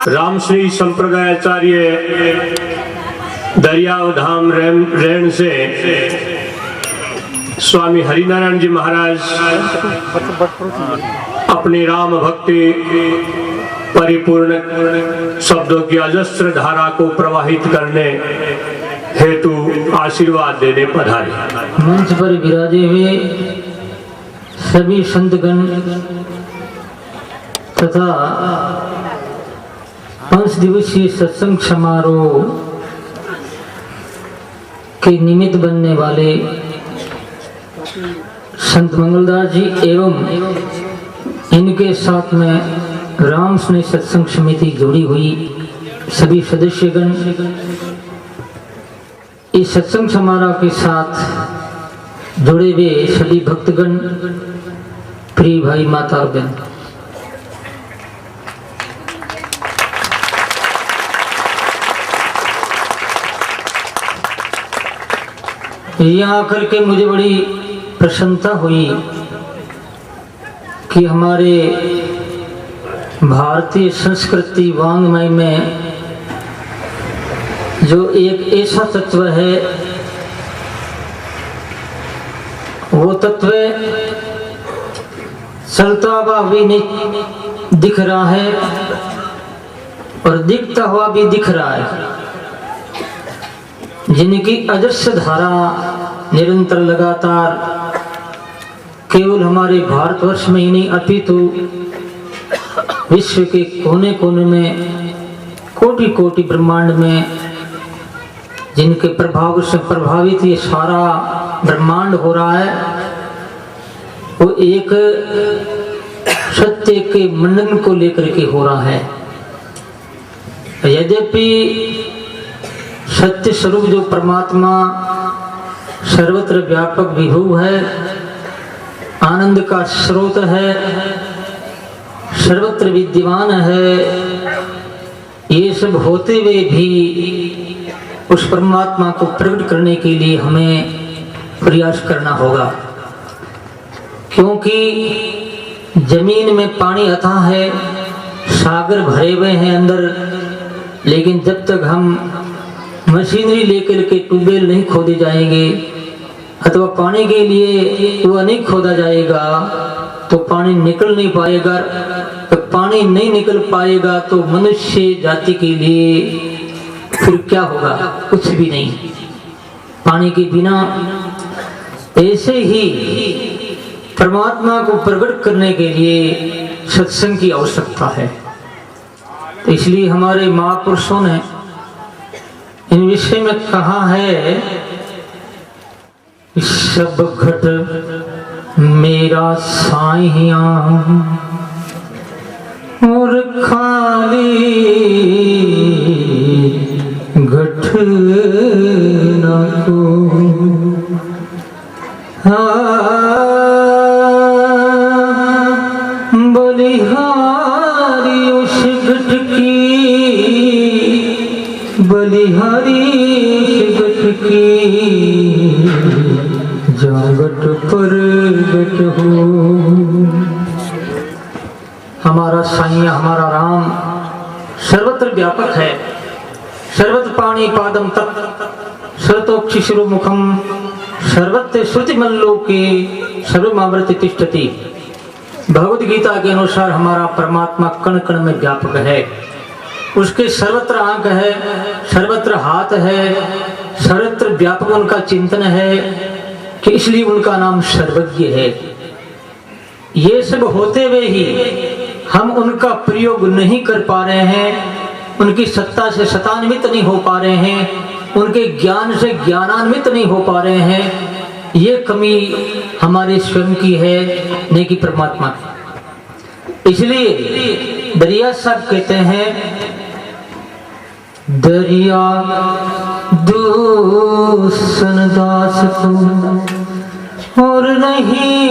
रामश्री संप्रदायाचार्य दरियाव धाम रेण से स्वामी हरिनारायण जी महाराज अपनी राम भक्ति परिपूर्ण शब्दों की अजस्र धारा को प्रवाहित करने हेतु आशीर्वाद देने पधारे। मंच पर विराजे हुए सभी संतगण तथा 5 दिवसीय सत्संग समारोह के निमित्त बनने वाले संत मंगलदास जी एवं इनके साथ में राम स्नेह सत्संग समिति जुड़ी हुई सभी सदस्यगण, इस सत्संग समारोह के साथ जुड़े हुए सभी भक्तगण, प्रिय भाई माता और बहन, यहाँ आकर के मुझे बड़ी प्रसन्नता हुई कि हमारे भारतीय संस्कृति वांग्मय में जो एक ऐसा तत्व है, वो तत्व चलता हुआ भी नहीं दिख रहा है और दिखता हुआ भी दिख रहा है, जिनकी अजस्र धारा निरंतर लगातार केवल हमारे भारतवर्ष में ही नहीं अपितु विश्व के कोने कोने में कोटि कोटि ब्रह्मांड में जिनके प्रभाव से प्रभावित ये सारा ब्रह्मांड हो रहा है, वो एक सत्य के मंडन को लेकर के हो रहा है। यद्यपि सत्य स्वरूप जो परमात्मा सर्वत्र व्यापक विभू है, आनंद का स्रोत है, सर्वत्र विद्यमान है, ये सब होते हुए भी उस परमात्मा को प्रकट करने के लिए हमें प्रयास करना होगा, क्योंकि जमीन में पानी अथाह है, सागर भरे हुए हैं अंदर, लेकिन जब तक हम मशीनरी लेकर के ट्यूबवेल नहीं खोदे जाएंगे अथवा पानी के लिए कुआं नहीं खोदा जाएगा तो पानी निकल नहीं पाएगा। तो पानी नहीं निकल पाएगा तो मनुष्य जाति के लिए फिर क्या होगा? कुछ भी नहीं। पानी के बिना ऐसे ही परमात्मा को प्रकट करने के लिए सत्संग की आवश्यकता है। तो इसलिए हमारे महापुरुषों ने इन विषय में कहा है, सब घट मेरा साइया और खाली घट ना को, बलिहारी उस घट की, बलिहारी घट की जागट पर गट हो। हमारा साईं, हमारा राम सर्वत्र व्यापक है, सर्वत्र पाणी पादम तत् सर्वतोक्षि शिरोमुखम सर्वत्र श्रुति मल्लोके सर्वमावृत्य तिष्ठति। भगवद गीता के अनुसार हमारा परमात्मा कण कण में व्यापक है, उसके सर्वत्र आंख है, सर्वत्र हाथ है, सर्वत्र व्यापक उनका चिंतन है कि इसलिए उनका नाम सर्वज्ञ है। ये सब होते हुए ही हम उनका प्रयोग नहीं कर पा रहे हैं, उनकी सत्ता से सतान्वित नहीं हो पा रहे हैं, उनके ज्ञान से ज्ञानान्वित नहीं हो पा रहे हैं। ये कमी हमारे स्वयं की है, नहीं कि परमात्मा की। इसलिए दरिया साहब कहते हैं, दरिया दूसन दास को और नहीं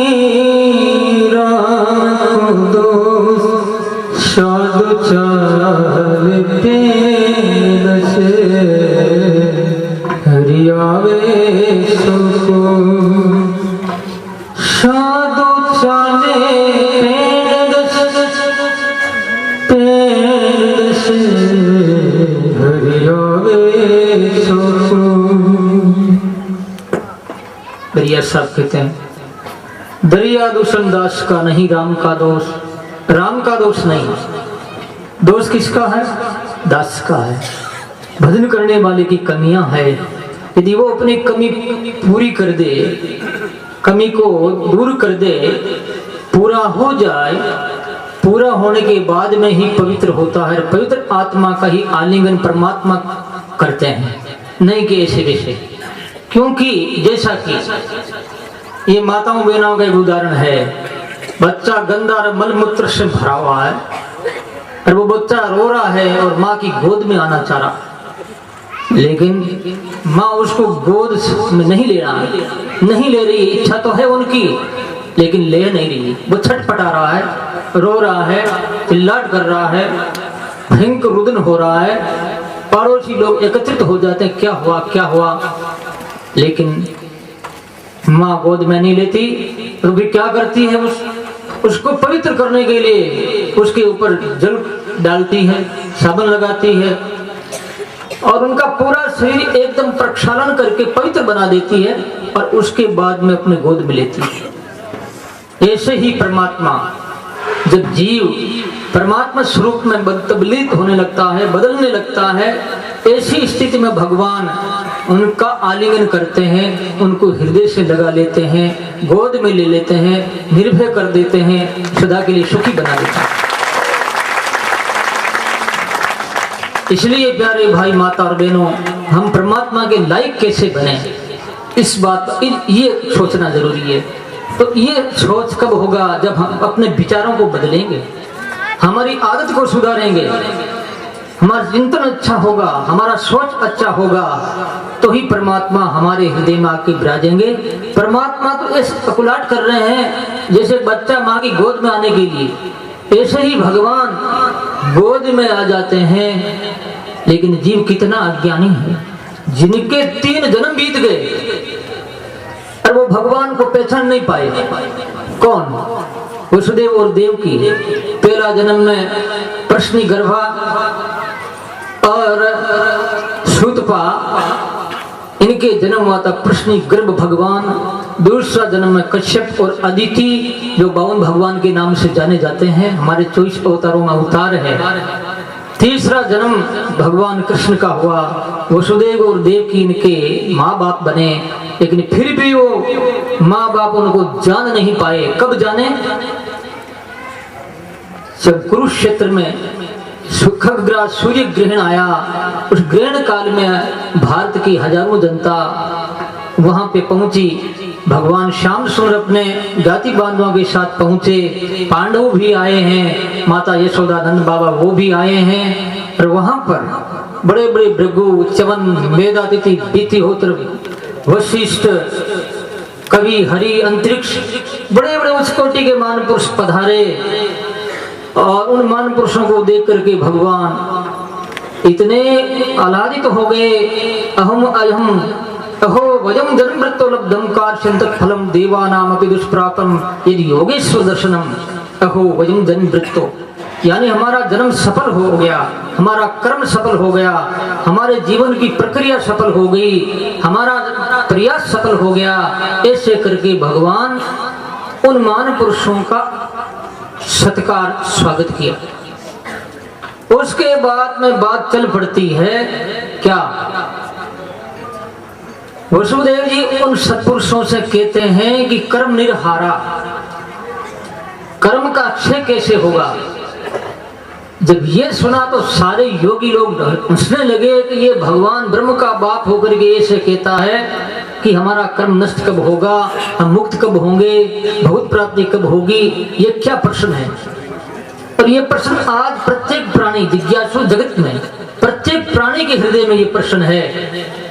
राखो दोस्त, साधु चाल पेन से हरियावे सुको, साधु चाले पेन से से हरि आवे सो। दरिया साहब कहते हैं दरिया दूषण दास का नहीं राम का दोष, राम का दोष नहीं, दोष किसका है? दास का है। भजन करने वाले की कमियां है, यदि वो अपनी कमी पूरी कर दे, कमी को दूर कर दे, पूरा हो जाए, पूरा होने के बाद में ही पवित्र होता है। पवित्र आत्मा का ही आलिंगन परमात्मा करते हैं, नहीं कि ऐसे वैसे। क्योंकि जैसा कि ये माताओं बहनों का एक उदाहरण है, बच्चा गंदा और मलमूत्र से भरा हुआ है और वो बच्चा रो रहा है और माँ की गोद में आना चाह रहा, लेकिन माँ उसको गोद में नहीं ले रहा, नहीं ले रही। इच्छा तो है उनकी, लेकिन ले नहीं रही। वो छटपटा रहा है, रो रहा है, चिल्लाट कर रहा है, भयंकर रुदन हो रहा है। पड़ोसी लोग एकत्रित हो जाते हैं, क्या हुआ क्या हुआ, लेकिन माँ गोद में नहीं लेती। तो भी क्या करती है, उसको पवित्र करने के लिए उसके ऊपर जल डालती है, साबुन लगाती है और उनका पूरा शरीर एकदम प्रक्षालन करके पवित्र बना देती है और उसके बाद में अपने गोद में लेती है। ऐसे ही परमात्मा, जब जीव परमात्मा स्वरूप में तब्दील होने लगता है, बदलने लगता है, ऐसी स्थिति में भगवान उनका आलिंगन करते हैं, उनको हृदय से लगा लेते हैं, गोद में ले लेते हैं, निर्भय कर देते हैं, सदा के लिए सुखी बना देते हैं। इसलिए प्यारे भाई माता और बहनों, हम परमात्मा के लायक कैसे बने, इस बात ये सोचना जरूरी है। तो ये सोच कब होगा, जब हम अपने विचारों को बदलेंगे, हमारी आदत को सुधारेंगे, हमारा चिंतन अच्छा होगा, हमारा सोच अच्छा होगा, तो ही परमात्मा हमारे हृदय में आके विराजेंगे। परमात्मा तो ऐसे पकुलाट कर रहे हैं जैसे बच्चा माँ की गोद में आने के लिए, ऐसे ही भगवान गोद में आ जाते हैं। लेकिन जीव कितना अज्ञानी है, जिनके 3 जन्म बीत गए और वो भगवान को पहचान नहीं पाए। कौन? वसुदेव और देवकी। पहला जन्म में प्रश्नी गर्भा और सूतपा, इनके जन्म हुआ था प्रश्नी गर्भ भगवान। दूसरा जन्म में कश्यप और अदिति, जो 52 भगवान के नाम से जाने जाते हैं, हमारे 24 अवतारों में अवतार है। तीसरा जन्म भगवान कृष्ण का हुआ, वसुदेव और देवकी इनके माँ बाप बने, लेकिन फिर भी वो माँ बाप उनको जान नहीं पाए। कब जाने? जब कुरुक्षेत्र में खगग्रास सूर्य ग्रहण आया, उस ग्रहण काल में भारत की हजारों जनता वहां पे पहुंची। भगवान श्याम सुंदर अपने जाति बांधवों के साथ पहुंचे, पांडव भी आए हैं, माता यशोदानंद बाबा वो भी आए हैं। और वहां पर बड़े बड़े भृगु, च्यवन, वेदातिथि, वितिहोत्र, वशिष्ठ, कवि, हरि, अंतरिक्ष, बड़े बड़े उच्च कोटि के महापुरुष पधारे। और उन महापुरुषों को देख करके भगवान इतने आह्लादित हो गए। अहम अहम अहो वयम जन्मृतो लब्धम कार्षंत फलम देवानामपि दुष्प्रापम यदि योगेश्वर दर्शनम अहो वयम जन्मृतो, यानी हमारा जन्म सफल हो गया, हमारा कर्म सफल हो गया, हमारे जीवन की प्रक्रिया सफल हो गई, हमारा प्रयास सफल हो गया। ऐसे करके भगवान उन महान पुरुषों का सत्कार स्वागत किया। उसके बाद में बात चल पड़ती है क्या? वसुदेव जी उन सत्पुरुषों से कहते हैं कि कर्म निर्हारा, कर्म का क्षय कैसे होगा। जब ये सुना तो सारे योगी लोग हंसने लगे कि ये भगवान ब्रह्म का बाप होकर के ऐसे कहता है कि हमारा कर्म नष्ट कब होगा, हम मुक्त कब होंगे, भगवत प्राप्ति कब होगी। ये क्या प्रश्न है? और ये प्रश्न आज प्रत्येक प्राणी, जिज्ञासु जगत में प्रत्येक प्राणी के हृदय में ये प्रश्न है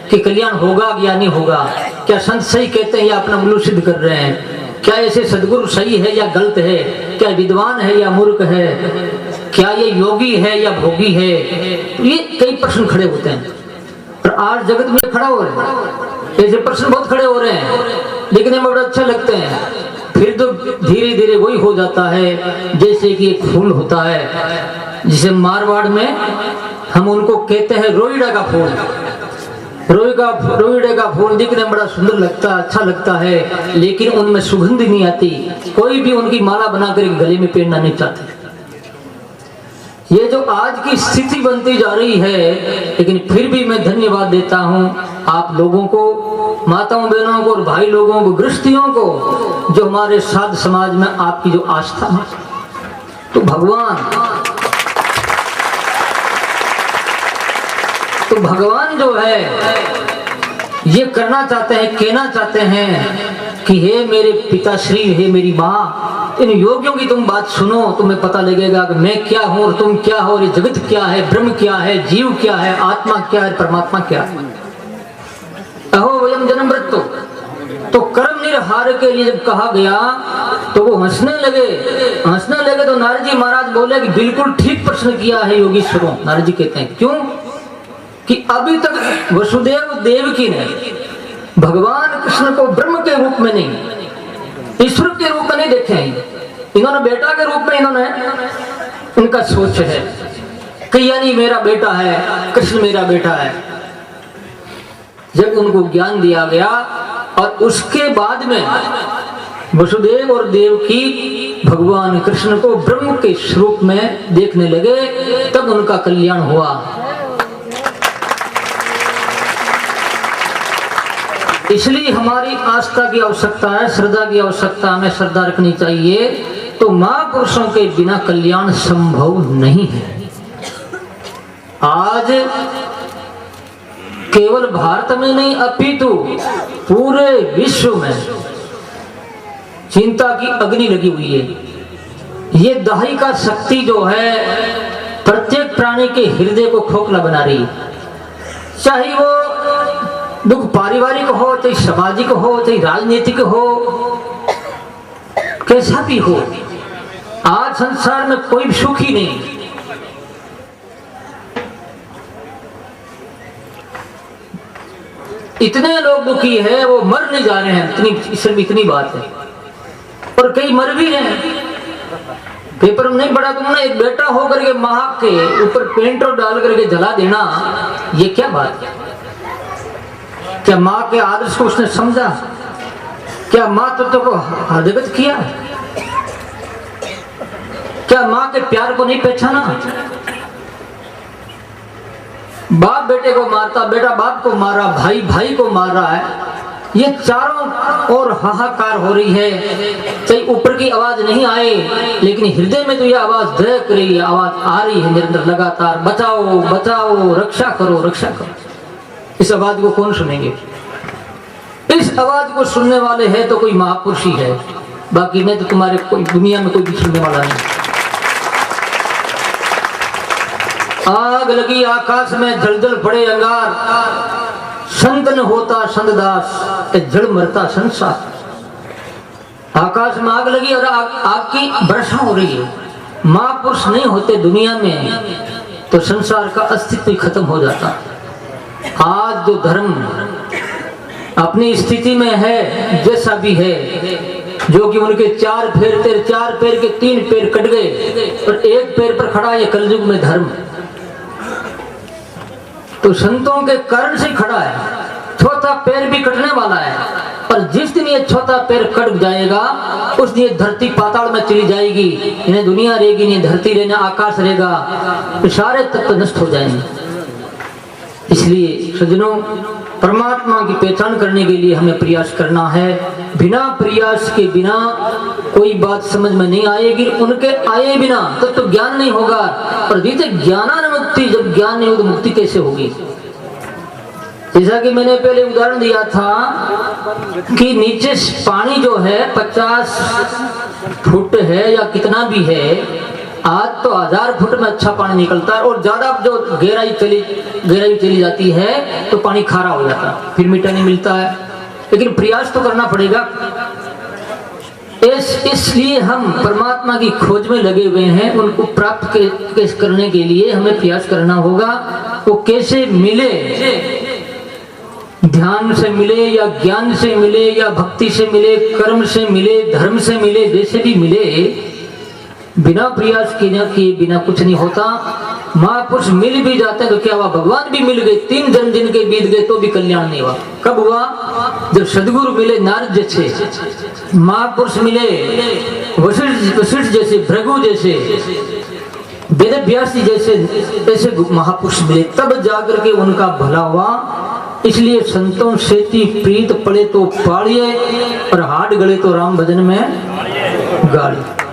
कि कल्याण होगा या नहीं होगा। क्या संत सही कहते हैं या अपना मूल्य सिद्ध कर रहे हैं? क्या ऐसे सदगुरु सही है या गलत है? क्या विद्वान है या मूर्ख है? क्या ये योगी है या भोगी है? ये कई प्रश्न खड़े होते हैं और आज जगत में खड़ा हो रहे हैं। ऐसे प्रश्न बहुत खड़े हो रहे हैं, लेकिन हमें बड़ा अच्छा लगते हैं। फिर तो धीरे धीरे वही हो जाता है जैसे कि एक फूल होता है जिसे मारवाड़ में हम उनको कहते हैं रोईड़ा का फूल। रोईड़े का फूल दिखने में बड़ा सुंदर लगता है, अच्छा लगता है, लेकिन उनमें सुगंध नहीं आती। कोई भी उनकी माला बनाकर गले में पहनना नहीं चाहते। ये जो आज की स्थिति बनती जा रही है, लेकिन फिर भी मैं धन्यवाद देता हूं आप लोगों को, माताओं बहनों को और भाई लोगों को, गृहस्थियों को, जो हमारे साध समाज में आपकी जो आस्था है। तो भगवान जो है ये करना चाहते हैं, कहना चाहते हैं कि हे मेरे पिताश्री, हे मेरी माँ, इन योगियों की तुम बात सुनो, तुम्हें पता लगेगा कि मैं क्या हूं और तुम क्या हो, और ये जगत क्या है, ब्रह्म क्या है, जीव क्या है, आत्मा क्या है, परमात्मा क्या है। अहो वयम जन्म मृत्यु, तो कर्म निर्हार के लिए जब कहा गया तो वो हंसने लगे तो नारद जी महाराज बोले कि बिल्कुल ठीक प्रश्न किया है योगीश्वरों। नारद जी कहते हैं क्यों कि अभी तक वसुदेव देवकी ने भगवान कृष्ण को ब्रह्म के रूप में नहीं, ईश्वर के रूप में नहीं देखे हैं। इन्होंने बेटा के रूप में इन्होंने, इनका सोच है कि यानी मेरा बेटा है, कृष्ण मेरा बेटा है। जब उनको ज्ञान दिया गया और उसके बाद में वसुदेव और देवकी भगवान कृष्ण को ब्रह्म के स्वरूप में देखने लगे, तब उनका कल्याण हुआ। इसलिए हमारी आस्था की आवश्यकता है, श्रद्धा की आवश्यकता, हमें श्रद्धा रखनी चाहिए। तो महापुरुषों के बिना कल्याण संभव नहीं है। आज केवल भारत में नहीं अपितु पूरे विश्व में चिंता की अग्नि लगी हुई है। ये दाही का शक्ति जो है प्रत्येक प्राणी के हृदय को खोखला बना रही है। चाहे वो दुख पारिवारिक हो, चाहे सामाजिक हो, चाहे राजनीतिक हो, कैसा भी हो, आज संसार में कोई सुखी नहीं। इतने लोग दुखी है, वो मर नहीं जा रहे हैं, सिर्फ इतनी बात है। और कई मर भी रहे हैं। पेपर में नहीं पढ़ा तुमने, एक बेटा होकर के मां के ऊपर पेंट्रोल डाल करके जला देना, ये क्या बात है? क्या माँ के आदर्श को उसने समझा? क्या माँ तत्व को हरदगत किया? क्या माँ के प्यार को नहीं पहचाना? बाप बेटे को मारता, बेटा बाप को मारा, भाई भाई को मार रहा है। ये चारों ओर हाहाकार हो रही है। चाहे ऊपर की आवाज नहीं आए, लेकिन हृदय में तो ये आवाज दहक रही है, आवाज आ रही है निरंतर लगातार, बचाओ बचाओ, रक्षा करो रक्षा करो। इस आवाज को कौन सुनेंगे? इस आवाज को सुनने वाले हैं तो कोई महापुरुष ही है, बाकी नहीं तो तुम्हारे कोई दुनिया में कोई भी सुनने वाला नहीं। आग लगी आकाश में, जलजल पड़े अंगार, संत न होता संतदास, जड़ मरता संसार। आकाश में आग लगी और आग की वर्षा हो रही है। महापुरुष नहीं होते दुनिया में तो संसार का अस्तित्व खत्म हो जाता। आज जो धर्म अपनी स्थिति में है, जैसा भी है, जो कि उनके चार पैर के 3 पैर कट गए और एक पैर पर खड़ा है कलयुग में धर्म, तो संतों के कारण से खड़ा है। चौथा पैर भी कटने वाला है, और जिस दिन ये चौथा पैर कट जाएगा उस दिन धरती पाताल में चली जाएगी। इन्हें दुनिया रहेगी नहीं, धरती रहना, आकाश रहेगा, तो सारे तत्व नष्ट हो जाएंगे। इसलिए सज्जनों, परमात्मा की पहचान करने के लिए हमें प्रयास करना है। बिना प्रयास के बिना कोई बात समझ में नहीं आएगी, उनके आए बिना तो ज्ञान नहीं होगा। और जीते ज्ञानानुमुक्ति, जब ज्ञान नहीं हो तो मुक्ति कैसे होगी? जैसा कि मैंने पहले उदाहरण दिया था कि नीचे पानी जो है 50 फुट है या कितना भी है, आज तो 1000 फुट में अच्छा पानी निकलता है, और ज्यादा जो गहराई चली जाती है तो पानी खारा हो जाता है, फिर मीठा नहीं मिलता है। लेकिन प्रयास तो करना पड़ेगा। इसलिए हम परमात्मा की खोज में लगे हुए हैं। उनको प्राप्त करने के लिए हमें प्रयास करना होगा। वो कैसे मिले ध्यान से मिले या ज्ञान से मिले या भक्ति से मिले, कर्म से मिले, धर्म से मिले, जैसे भी मिले, बिना प्रयास किए बिना कुछ नहीं होता। महापुरुष मिल भी जाते हैं तो क्या हुआ, भगवान भी मिल गए, 3 जन्म जिनके बीत गए तो भी कल्याण नहीं हुआ। कब हुआ, जब सदगुरु मिले, नारद जैसे महापुरुष मिले, वशिष्ठ जैसे, भृगु जैसे, वेद व्यास जी जैसे ऐसे महापुरुष मिले, तब जाकर के उनका भला हुआ। इसलिए संतों से प्रीत पड़े तो पाड़िए और हाथ गले तो राम भजन में गाड़ी।